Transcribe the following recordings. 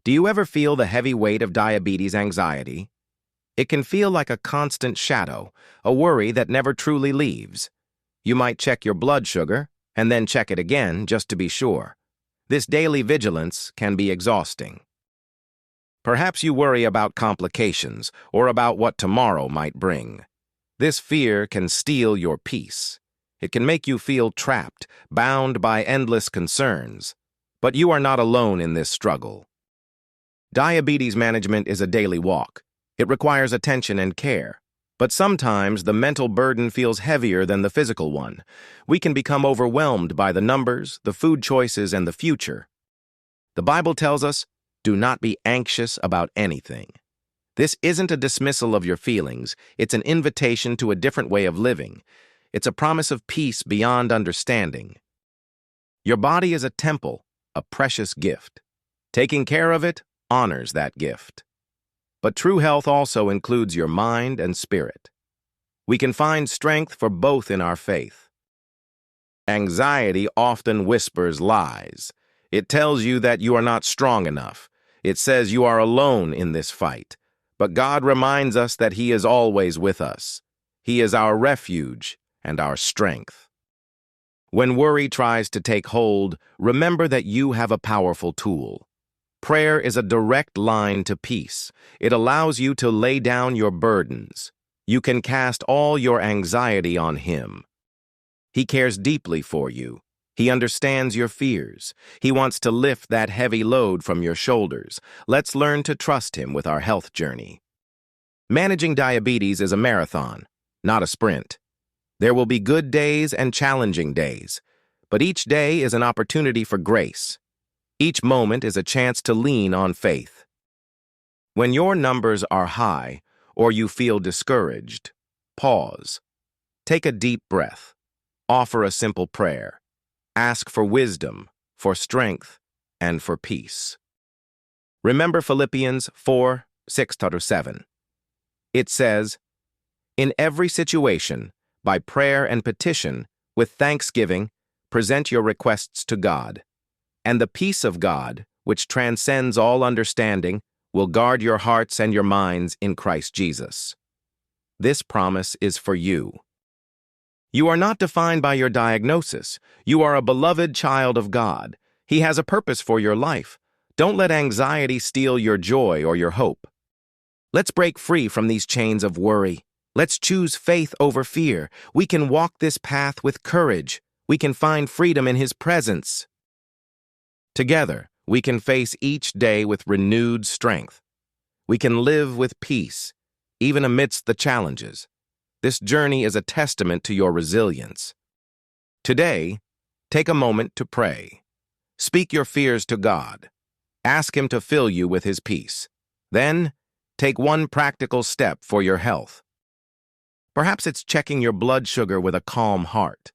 Do you ever feel the heavy weight of diabetes anxiety? It can feel like a constant shadow, a worry that never truly leaves. You might check your blood sugar and then check it again just to be sure. This daily vigilance can be exhausting. Perhaps you worry about complications or about what tomorrow might bring. This fear can steal your peace. It can make you feel trapped, bound by endless concerns. But you are not alone in this struggle. Diabetes management is a daily walk. It requires attention and care. But sometimes the mental burden feels heavier than the physical one. We can become overwhelmed by the numbers, the food choices, and the future. The Bible tells us, do not be anxious about anything. This isn't a dismissal of your feelings. It's an invitation to a different way of living. It's a promise of peace beyond understanding. Your body is a temple, a precious gift. Taking care of it honors that gift. But true health also includes your mind and spirit. We can find strength for both in our faith. Anxiety often whispers lies. It tells you that you are not strong enough. It says you are alone in this fight. But God reminds us that He is always with us. He is our refuge and our strength. When worry tries to take hold, remember that you have a powerful tool. Prayer is a direct line to peace. It allows you to lay down your burdens. You can cast all your anxiety on Him. He cares deeply for you. He understands your fears. He wants to lift that heavy load from your shoulders. Let's learn to trust Him with our health journey. Managing diabetes is a marathon, not a sprint. There will be good days and challenging days, but each day is an opportunity for grace. Each moment is a chance to lean on faith. When your numbers are high or you feel discouraged, pause. Take a deep breath. Offer a simple prayer. Ask for wisdom, for strength, and for peace. Remember Philippians 4:6-7. It says, "In every situation, by prayer and petition, with thanksgiving, present your requests to God. And the peace of God, which transcends all understanding, will guard your hearts and your minds in Christ Jesus." This promise is for you. You are not defined by your diagnosis. You are a beloved child of God. He has a purpose for your life. Don't let anxiety steal your joy or your hope. Let's break free from these chains of worry. Let's choose faith over fear. We can walk this path with courage. We can find freedom in His presence. Together, we can face each day with renewed strength. We can live with peace, even amidst the challenges. This journey is a testament to your resilience. Today, take a moment to pray. Speak your fears to God. Ask Him to fill you with His peace. Then, take one practical step for your health. Perhaps it's checking your blood sugar with a calm heart.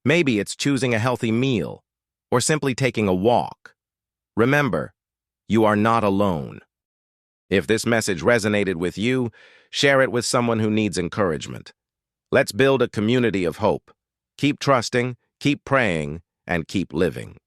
Maybe it's choosing a healthy meal, or simply taking a walk. Remember, you are not alone. If this message resonated with you, share it with someone who needs encouragement. Let's build a community of hope. Keep trusting, keep praying, and keep living.